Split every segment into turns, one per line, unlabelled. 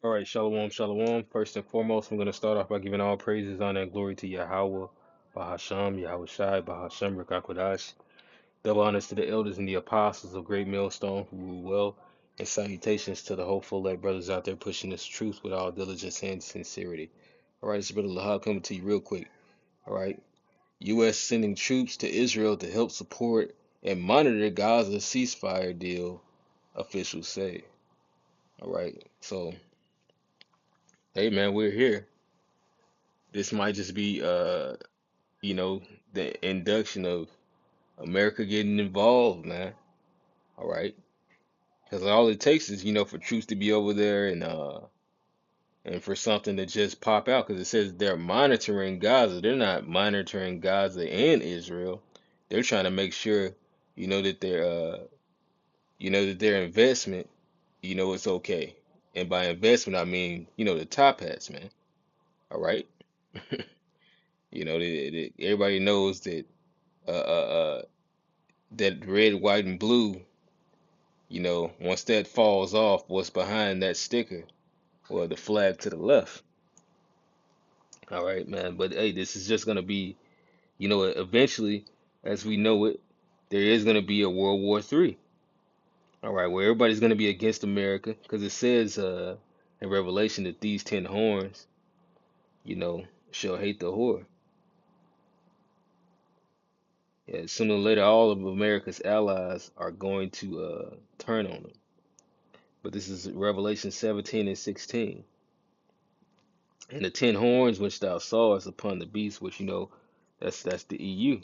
All right, shalom, shalom. First and foremost, I'm going to start off by giving all praises, honor, and glory to Yahweh, Bahasham, Yahweh Shai, Bahasham, Rakakwadash. Double honors to the elders and the apostles of Great Millstone who rule well, and salutations to the hopeful elect brothers out there pushing this truth with all diligence and sincerity. All right, it's Brother Lahab coming to you real quick. All right, U.S. sending troops to Israel to help support and monitor Gaza ceasefire deal, officials say. All right, so hey man, we're here. This might just be you know, the induction of America getting involved, man. All right, because all it takes is for troops to be over there and for something to just pop out because it says they're monitoring Gaza. They're not monitoring Gaza and Israel. They're trying to make sure that their investment it's okay. And by investment I mean the top hats, man. All right, everybody knows that uh, uh, uh, that red, white, and blue, once that falls off, what's behind that sticker? Well, the flag to the left. All right, man. But hey, this is just gonna be, eventually, as we know it, there is gonna be a World War III. All right, where everybody's gonna be against America, because it says in Revelation that these 10 horns, you know, shall hate the whore. Yeah, sooner or later, all of America's allies are going to turn on them. But this is Revelation 17 and 16. And the 10 horns which thou sawest upon the beast, which that's the EU.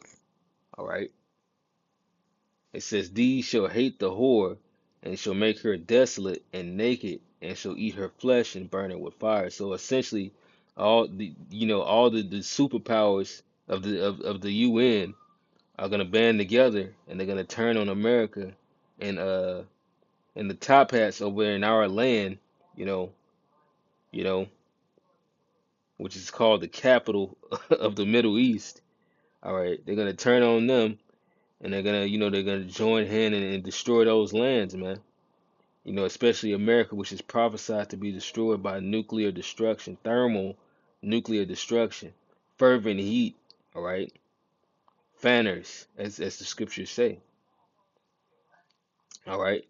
All right. It says, these shall hate the whore, and shall make her desolate and naked, and shall eat her flesh and burn it with fire. So essentially, all the superpowers of the UN are gonna band together, and they're gonna turn on America, and the top hats over in our land, you know, you know, which is called the capital of the Middle East. All right, they're gonna turn on them, and they're gonna join hand and destroy those lands, man. Especially America, which is prophesied to be destroyed by nuclear destruction, thermal nuclear destruction, fervent heat. All right, fanners, as the scriptures say. All right,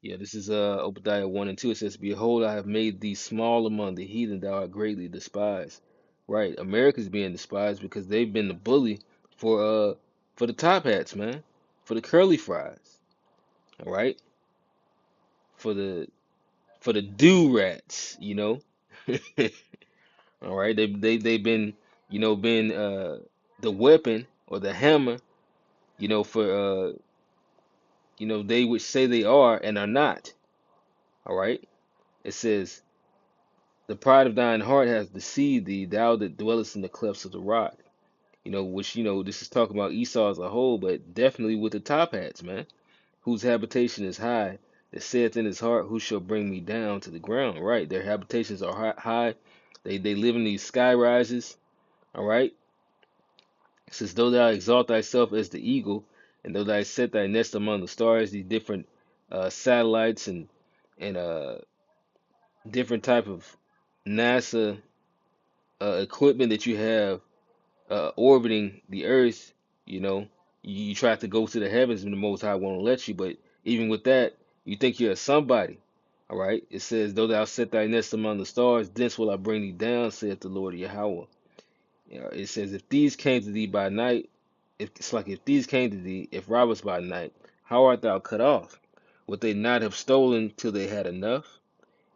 yeah, this is Obadiah 1 and 2. It says, "Behold, I have made thee small among the heathen; thou art greatly despised." Right, America's being despised because they've been the bully for uh for the top hats, man, for the curly fries. All right, for the do rats, All right, they've been been the weapon or the hammer, for they would say they are and are not. All right, it says. The pride of thine heart has deceived thee, thou that dwellest in the clefts of the rock. Which, this is talking about Esau as a whole, but definitely with the top hats, man, whose habitation is high, that saith in his heart, who shall bring me down to the ground? Right, their habitations are high. They live in these sky rises. All right, it says, though thou exalt thyself as the eagle, and though thou set thy nest among the stars, these different satellites and different type of NASA equipment that you have orbiting the earth, you know, you try to go to the heavens and the Most High won't let you. But even with that, you think you're somebody. All right. It says, though thou set thy nest among the stars, thence will I bring thee down, saith the Lord Yahweh. It says, if these came to thee by night, if these came to thee, if robbers by night, how art thou cut off? Would they not have stolen till they had enough?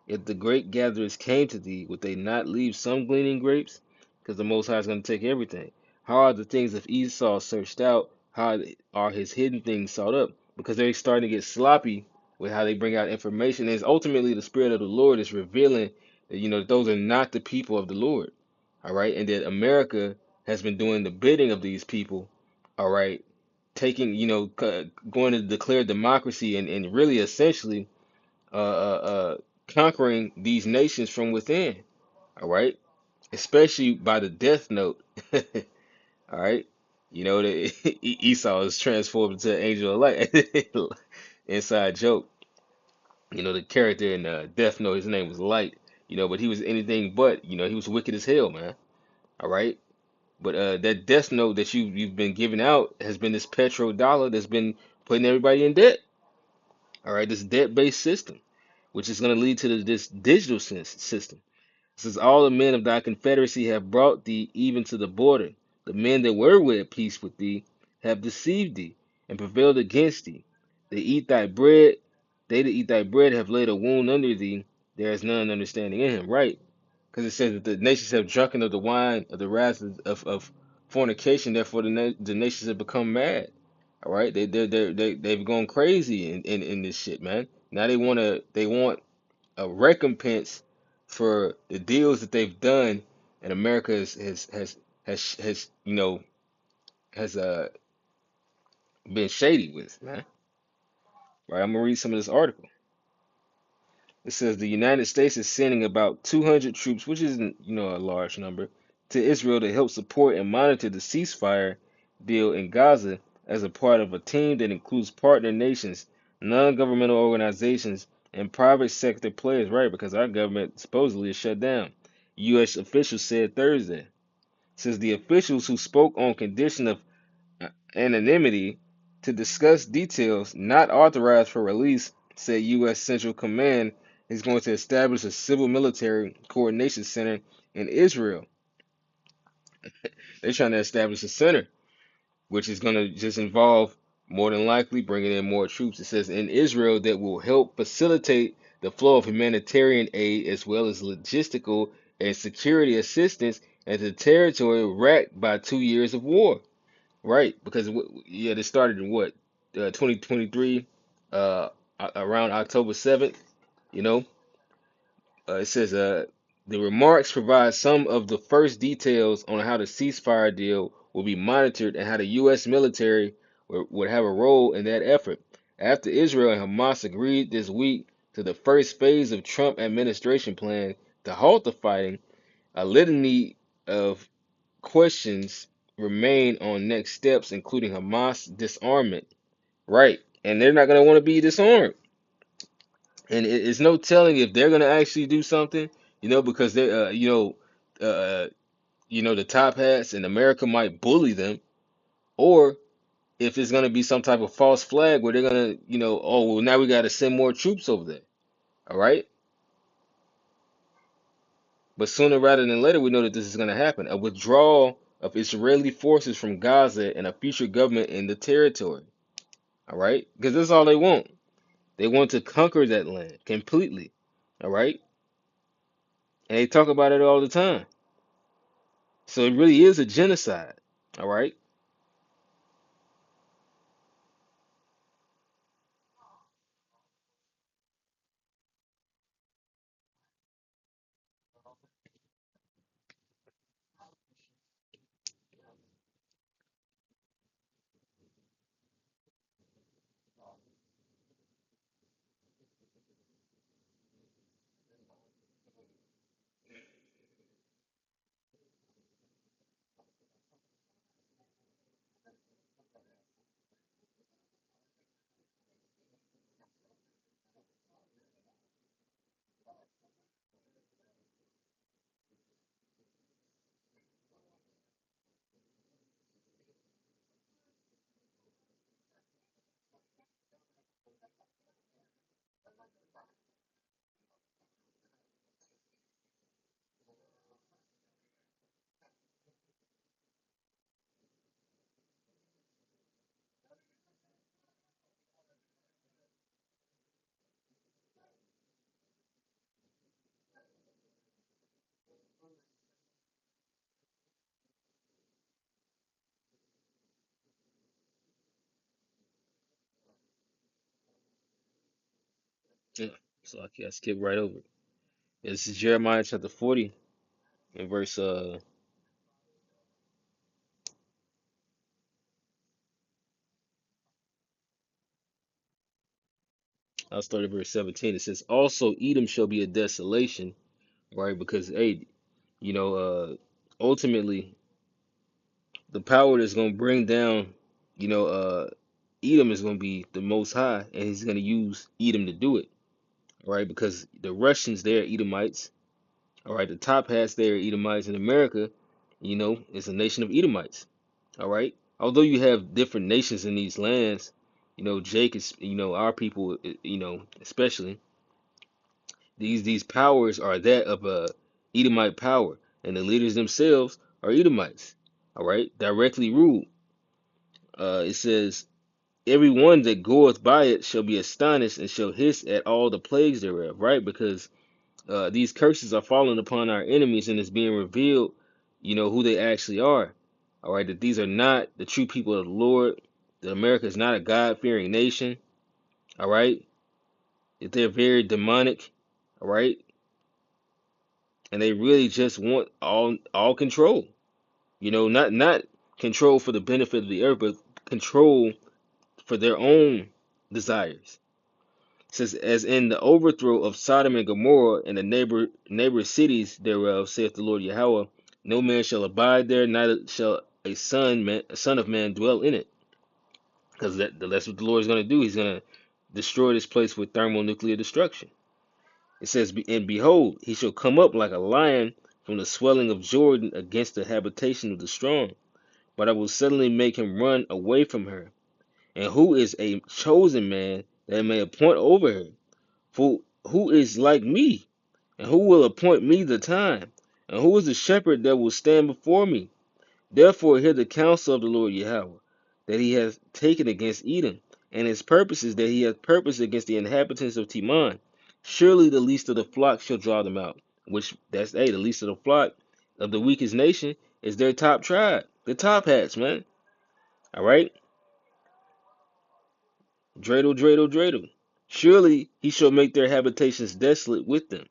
If the grape gatherers came to thee, would they not leave some gleaning grapes? Because the Most High is going to take everything. How are the things of Esau searched out? How are his hidden things sought up? Because they're starting to get sloppy with how they bring out information. And it's ultimately the Spirit of the Lord is revealing that, those are not the people of the Lord. All right. And that America has been doing the bidding of these people. All right. Taking, going to declare democracy and really essentially uh, uh, uh, conquering these nations from within. All right, especially by the Death Note. All right, you know that Esau is transformed into an angel of light. Inside joke. You know the character in Death Note, his name was Light. You know, but he was anything but. You know, he was wicked as hell, man. All right. But that Death Note that you've been giving out has been this petrodollar that's been putting everybody in debt. All right, this debt-based system, which is going to lead to this digital system. It says all the men of thy confederacy have brought thee even to the border. The men that were at peace with thee have deceived thee and prevailed against thee. They eat thy bread. They that eat thy bread have laid a wound under thee. There is none understanding in him. Right? Because it says that the nations have drunken of the wine of the wrath of fornication. Therefore, the nations have become mad. All right, they've gone crazy in this shit, man. Now they want a recompense for the deals that they've done, and America has has been shady with, man. Right, I'm gonna read some of this article. It says the United States is sending about 200 troops, which isn't, a large number, to Israel to help support and monitor the ceasefire deal in Gaza as a part of a team that includes partner nations, non-governmental organizations, and private sector players, right? Because our government supposedly is shut down. U.S. officials said Thursday. Says the officials who spoke on condition of anonymity to discuss details not authorized for release, said U.S. Central Command is going to establish a civil military coordination center in Israel. They're trying to establish a center, which is going to just involve more than likely bringing in more troops. It says in Israel that will help facilitate the flow of humanitarian aid as well as logistical and security assistance as the territory racked by 2 years of war. Right, because yeah, they started in what 2023, uh, around October 7th. You know, it says the remarks provide some of the first details on how the ceasefire deal will be monitored and how the U.S. military would have a role in that effort. After Israel and Hamas agreed this week to the first phase of Trump administration plan to halt the fighting, a litany of questions remain on next steps, including Hamas disarmament. Right. And they're not going to want to be disarmed. And it's no telling if they're going to actually do something, because uh, the top hats in America might bully them, or if it's going to be some type of false flag where they're going to, oh, well, now we got to send more troops over there. All right. But sooner rather than later, we know that this is going to happen. A withdrawal of Israeli forces from Gaza and a future government in the territory. All right? Because that's all they want. They want to conquer that land completely. All right? And they talk about it all the time. So it really is a genocide. All right? Yeah. So I skip right over it. This is Jeremiah chapter 40 and verse I'll start at verse 17. It says, also Edom shall be a desolation, right? Because hey, you know, ultimately the power that's gonna bring down, you know, Edom is gonna be the Most High, and He's gonna use Edom to do it, right? Because the Russians, they're Edomites, all right. The top hats, they're Edomites. In America, you know, it's a nation of Edomites, all right. Although you have different nations in these lands, you know, Jake is, you know, our people, you know, especially these powers are that of a Edomite power, and the leaders themselves are Edomites, all right, directly ruled. It says, every one that goeth by it shall be astonished and shall hiss at all the plagues thereof, right? Because these curses are falling upon our enemies, and it's being revealed, you know, who they actually are. All right, that these are not the true people of the Lord. That America is not a God-fearing nation. All right, that they're very demonic. All right, and they really just want all control. You know, not control for the benefit of the earth, but control for their own desires. It says, as in the overthrow of Sodom and Gomorrah and the neighbor cities thereof, saith the Lord Yahweh, no man shall abide there, neither shall a son of man dwell in it. Because that's what the Lord is going to do. He's going to destroy this place with thermonuclear destruction. It says, and behold, he shall come up like a lion from the swelling of Jordan against the habitation of the strong. But I will suddenly make him run away from her. And who is a chosen man that may appoint over her? For who is like me? And who will appoint me the time? And who is the shepherd that will stand before me? Therefore hear the counsel of the Lord Yahweh, that he hath taken against Edom, and his purposes that he hath purposed against the inhabitants of Teman. Surely the least of the flock shall draw them out. Which, that's, hey, the least of the flock of the weakest nation is their top tribe. The top hats, man. All right? Dreidel, dreidel, dreidel. Surely he shall make their habitations desolate with them.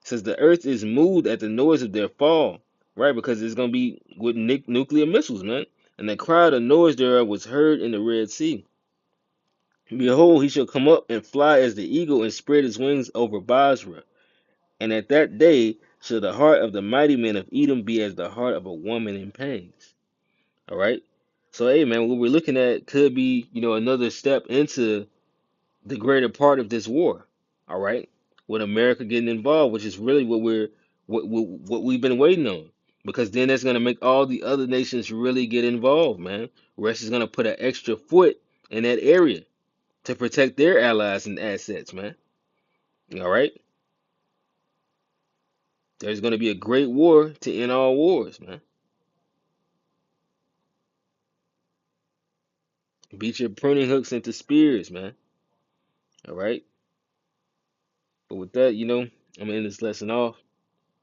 Says the earth is moved at the noise of their fall, right? Because it's gonna be with nuclear missiles, man. And the cry of the noise thereof was heard in the Red Sea. Behold, he shall come up and fly as the eagle and spread his wings over Basra. And at that day shall the heart of the mighty men of Edom be as the heart of a woman in pangs. All right. So hey, man, what we're looking at could be, you know, another step into the greater part of this war. All right, with America getting involved, which is really what we've been waiting on, because then that's gonna make all the other nations really get involved, man. Russia is gonna put an extra foot in that area to protect their allies and assets, man. All right, there's gonna be a great war to end all wars, man. Beat your pruning hooks into spears, man. All right, but with that, you know, I'm gonna end this lesson off.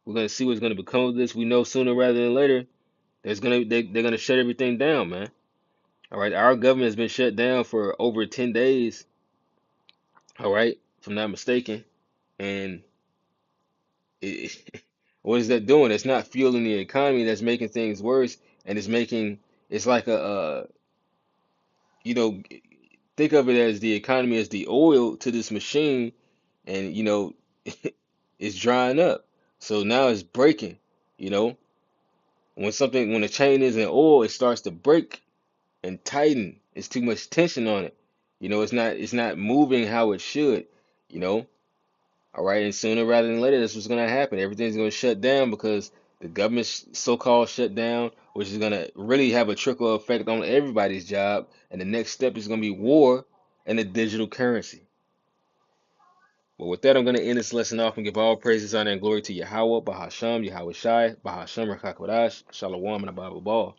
We're gonna see what's gonna become of this. We know sooner rather than later. They're gonna shut everything down, man. All right, our government has been shut down for over 10 days. All right, if I'm not mistaken. And it, what is that doing? It's not fueling the economy. That's making things worse, and it's like you know, think of it as the economy as the oil to this machine, and you know, it's drying up. So now it's breaking. You know, when a chain isn't oil, it starts to break and tighten. It's too much tension on it. You know, it's not moving how it should, you know. All right, and sooner rather than later, that's what's gonna happen. Everything's gonna shut down because the government's so-called shut down, which is gonna really have a trickle effect on everybody's job. And the next step is gonna be war and the digital currency. But with that, I'm gonna end this lesson off and give all praises, honor, and glory to Yahweh, Bahasham, Yahweh Shai, Bahasham, Rakakwadash, Shalom, and Abba Ball.